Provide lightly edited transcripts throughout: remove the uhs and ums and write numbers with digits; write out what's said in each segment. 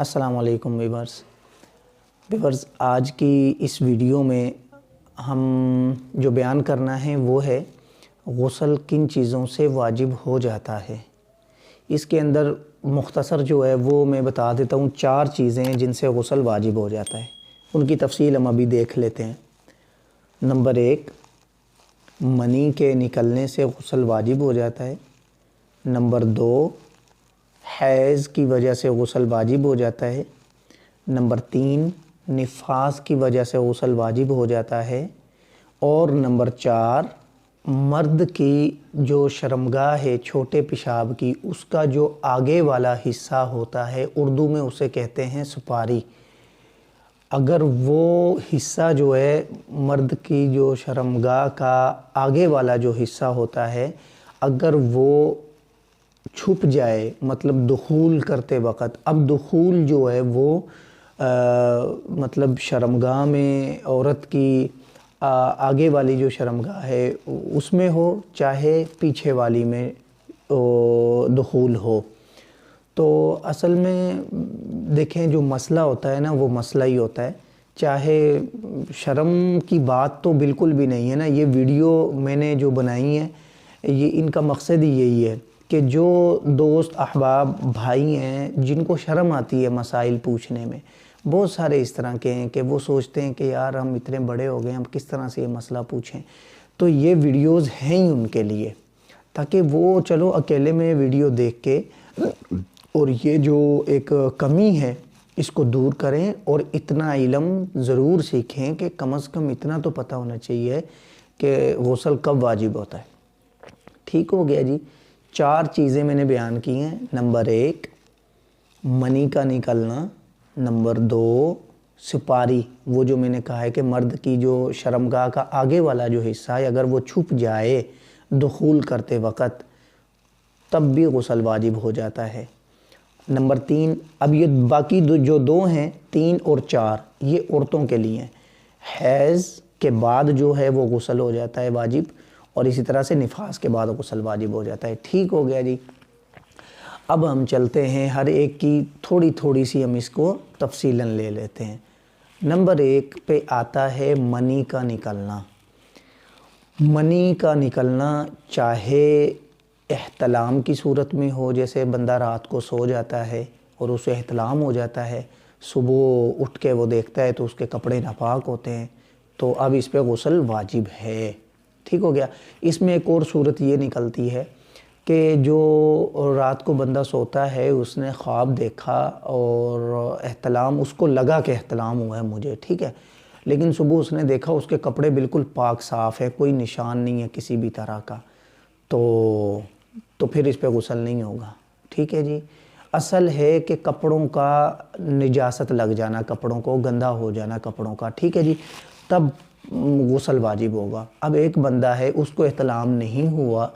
السلام علیکم ویورز، آج کی اس ویڈیو میں ہم جو بیان کرنا ہے وہ ہے غسل کن چیزوں سے واجب ہو جاتا ہے۔ اس کے اندر مختصر جو ہے وہ میں بتا دیتا ہوں 4 چیزیں جن سے غسل واجب ہو جاتا ہے، ان کی تفصیل ہم ابھی دیکھ لیتے ہیں۔ نمبر 1، منی کے نکلنے سے غسل واجب ہو جاتا ہے۔ نمبر 2، حیض کی وجہ سے غسل واجب ہو جاتا ہے۔ نمبر 3، نفاس کی وجہ سے غسل واجب ہو جاتا ہے۔ اور نمبر 4، مرد کی جو شرمگاہ ہے چھوٹے پیشاب کی، اس کا جو آگے والا حصہ ہوتا ہے، اردو میں اسے کہتے ہیں سپاری۔ اگر وہ حصہ جو ہے مرد کی جو شرمگاہ کا آگے والا جو حصہ ہوتا ہے، اگر وہ چھپ جائے، مطلب دخول کرتے وقت، اب دخول جو ہے وہ مطلب شرمگاہ میں عورت کی آگے والی جو شرمگاہ ہے اس میں ہو، چاہے پیچھے والی میں دخول ہو، تو اصل میں دیکھیں جو مسئلہ ہوتا ہے نا وہ مسئلہ ہی ہوتا ہے۔ چاہے شرم کی بات تو بالکل بھی نہیں ہے نا، یہ ویڈیو میں نے جو بنائی ہے یہ ان کا مقصد ہی یہی ہے کہ جو دوست احباب بھائی ہیں جن کو شرم آتی ہے مسائل پوچھنے میں، بہت سارے اس طرح کے ہیں کہ وہ سوچتے ہیں کہ یار ہم اتنے بڑے ہو گئے، ہم کس طرح سے یہ مسئلہ پوچھیں، تو یہ ویڈیوز ہیں ہی ان کے لیے، تاکہ وہ چلو اکیلے میں ویڈیو دیکھ کے اور یہ جو ایک کمی ہے اس کو دور کریں، اور اتنا علم ضرور سیکھیں کہ کم از کم اتنا تو پتہ ہونا چاہیے کہ غسل کب واجب ہوتا ہے۔ ٹھیک ہو گیا جی، 4 چیزیں میں نے بیان کی ہیں۔ نمبر 1، منی کا نکلنا۔ نمبر 2، سپاری، وہ جو میں نے کہا ہے کہ مرد کی جو شرمگاہ کا آگے والا جو حصہ ہے اگر وہ چھپ جائے دخول کرتے وقت تب بھی غسل واجب ہو جاتا ہے۔ نمبر 3، اب یہ باقی جو 2 ہیں 3 اور 4 یہ عورتوں کے لیے ہیں۔ حیض کے بعد جو ہے وہ غسل ہو جاتا ہے واجب، اور اسی طرح سے نفاس کے بعد غسل واجب ہو جاتا ہے۔ ٹھیک ہو گیا جی، اب ہم چلتے ہیں ہر ایک کی تھوڑی سی ہم اس کو تفصیلاً لے لیتے ہیں۔ نمبر 1 پہ آتا ہے منی کا نکلنا۔ منی کا نکلنا چاہے احتلام کی صورت میں ہو، جیسے بندہ رات کو سو جاتا ہے اور اسے احتلام ہو جاتا ہے، صبح اٹھ کے وہ دیکھتا ہے تو اس کے کپڑے ناپاک ہوتے ہیں، تو اب اس پہ غسل واجب ہے۔ ٹھیک ہو گیا۔ اس میں ایک اور صورت یہ نکلتی ہے کہ جو رات کو بندہ سوتا ہے اس نے خواب دیکھا اور احتلام، اس کو لگا کہ احتلام ہوا ہے مجھے، ٹھیک ہے، لیکن صبح اس نے دیکھا اس کے کپڑے بالکل پاک صاف ہے، کوئی نشان نہیں ہے کسی بھی طرح کا، تو پھر اس پہ غسل نہیں ہوگا۔ ٹھیک ہے جی، اصل ہے کہ کپڑوں کا نجاست لگ جانا، کپڑوں کو گندا ہو جانا کپڑوں کا، ٹھیک ہے جی، تب غسل واجب ہوگا۔ اب ایک بندہ ہے اس کو احتلام نہیں ہوا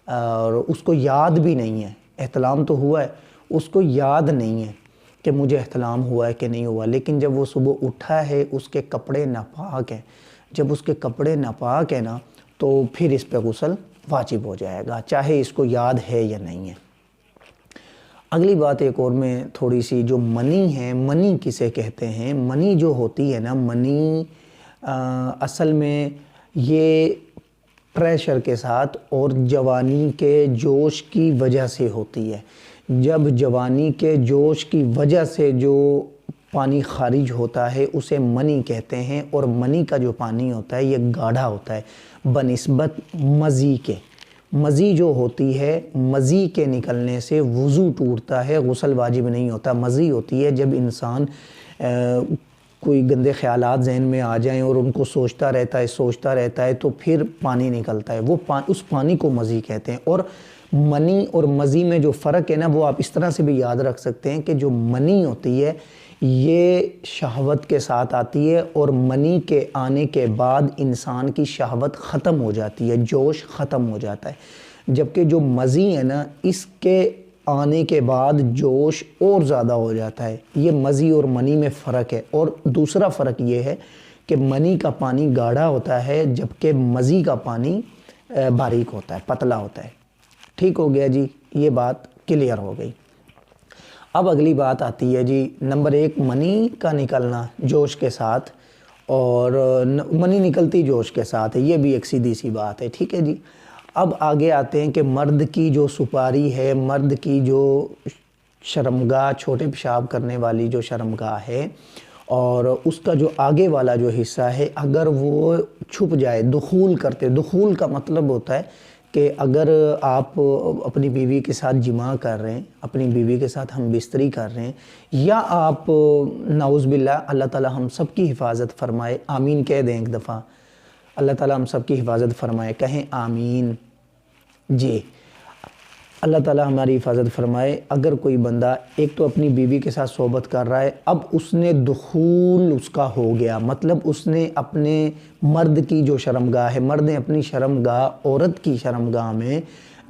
اور اس کو یاد بھی نہیں ہے، احتلام تو ہوا ہے، اس کو یاد نہیں ہے کہ مجھے احتلام ہوا ہے کہ نہیں ہوا، لیکن جب وہ صبح اٹھا ہے اس کے کپڑے ناپاک ہیں، جب اس کے کپڑے ناپاک ہیں نا تو پھر اس پہ غسل واجب ہو جائے گا، چاہے اس کو یاد ہے یا نہیں ہے۔ اگلی بات ایک اور میں تھوڑی سی، جو منی ہے، منی کسے کہتے ہیں؟ منی جو ہوتی ہے نا، منی اصل میں یہ پریشر کے ساتھ اور جوانی کے جوش کی وجہ سے ہوتی ہے۔ جب جوانی کے جوش کی وجہ سے جو پانی خارج ہوتا ہے اسے منی کہتے ہیں، اور منی کا جو پانی ہوتا ہے یہ گاڑھا ہوتا ہے بنسبت مزی کے۔ مزی جو ہوتی ہے، مزی کے نکلنے سے وضو ٹوٹتا ہے، غسل واجب نہیں ہوتا۔ مزی ہوتی ہے جب انسان کوئی گندے خیالات ذہن میں آ جائیں اور ان کو سوچتا رہتا ہے تو پھر پانی نکلتا ہے، وہ اس پانی کو مزی کہتے ہیں۔ اور منی اور مزی میں جو فرق ہے نا وہ آپ اس طرح سے بھی یاد رکھ سکتے ہیں کہ جو منی ہوتی ہے یہ شہوت کے ساتھ آتی ہے، اور منی کے آنے کے بعد انسان کی شہوت ختم ہو جاتی ہے، جوش ختم ہو جاتا ہے، جبکہ جو مزی ہے نا اس کے آنے کے بعد جوش اور زیادہ ہو جاتا ہے۔ یہ مزی اور منی میں فرق ہے۔ اور دوسرا فرق یہ ہے کہ منی کا پانی گاڑھا ہوتا ہے جبکہ مزی کا پانی باریک ہوتا ہے، پتلا ہوتا ہے۔ ٹھیک ہو گیا جی، یہ بات کلیئر ہو گئی۔ اب اگلی بات آتی ہے جی نمبر 1 منی کا نکلنا جوش کے ساتھ، اور منی نکلتی جوش کے ساتھ ہے، یہ بھی ایک سیدھی سی بات ہے، ٹھیک ہے جی۔ اب آگے آتے ہیں کہ مرد کی جو سپاری ہے، مرد کی جو شرمگاہ، چھوٹے پیشاب کرنے والی جو شرمگاہ ہے، اور اس کا جو آگے والا جو حصہ ہے اگر وہ چھپ جائے، دخول کا مطلب ہوتا ہے کہ اگر آپ اپنی بیوی کے ساتھ جماع کر رہے ہیں، اپنی بیوی کے ساتھ ہم بستری کر رہے ہیں، یا آپ نعوذ باللہ، اللہ تعالی ہم سب کی حفاظت فرمائے، آمین کہہ دیں ایک دفعہ، اللہ تعالی ہم سب کی حفاظت فرمائے، کہیں آمین جی، اللہ تعالی ہماری حفاظت فرمائے۔ اگر کوئی بندہ ایک تو اپنی بیوی کے ساتھ صحبت کر رہا ہے، اب اس نے دخول اس کا ہو گیا، مطلب اس نے اپنے مرد کی جو شرمگاہ ہے، مرد نے اپنی شرمگاہ عورت کی شرمگاہ میں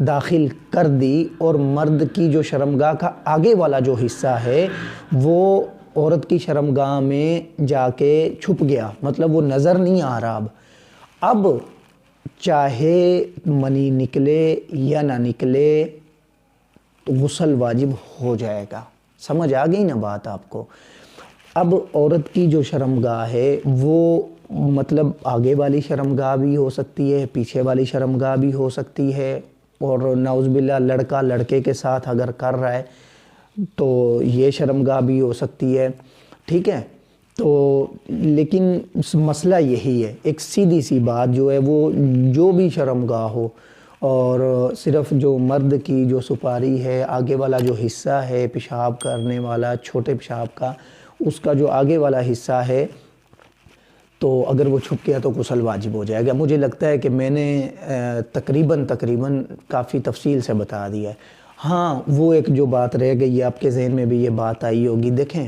داخل کر دی، اور مرد کی جو شرمگاہ کا آگے والا جو حصہ ہے وہ عورت کی شرمگاہ میں جا کے چھپ گیا، مطلب وہ نظر نہیں آ رہا۔ اب چاہے منی نکلے یا نہ نکلے تو غسل واجب ہو جائے گا، سمجھ آ گئی نا بات آپ کو۔ اب عورت کی جو شرمگاہ ہے وہ مطلب آگے والی شرمگاہ بھی ہو سکتی ہے، پیچھے والی شرمگاہ بھی ہو سکتی ہے، اور نعوذ باللہ لڑکا لڑکے کے ساتھ اگر کر رہا ہے تو یہ شرمگاہ بھی ہو سکتی ہے، ٹھیک ہے۔ تو لیکن مسئلہ یہی ہے، ایک سیدھی سی بات جو ہے وہ جو بھی شرمگاہ ہو، اور صرف جو مرد کی جو سپاری ہے، آگے والا جو حصہ ہے پیشاب کرنے والا، چھوٹے پیشاب کا، اس کا جو آگے والا حصہ ہے، تو اگر وہ چھپ گیا تو غسل واجب ہو جائے گا۔ مجھے لگتا ہے کہ میں نے تقریباً کافی تفصیل سے بتا دیا ہے۔ ہاں وہ ایک جو بات رہ گئی، آپ کے ذہن میں بھی یہ بات آئی ہوگی، دیکھیں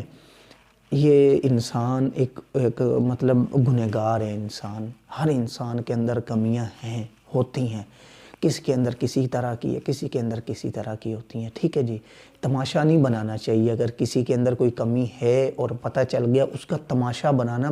یہ انسان ایک مطلب گنہگار ہے، انسان، ہر انسان کے اندر کمیاں ہوتی ہیں، کسی کے اندر کسی طرح کی ہے، کسی کے اندر کسی طرح کی ہوتی ہیں، ٹھیک ہے جی۔ تماشا نہیں بنانا چاہیے، اگر کسی کے اندر کوئی کمی ہے اور پتہ چل گیا، اس کا تماشا بنانا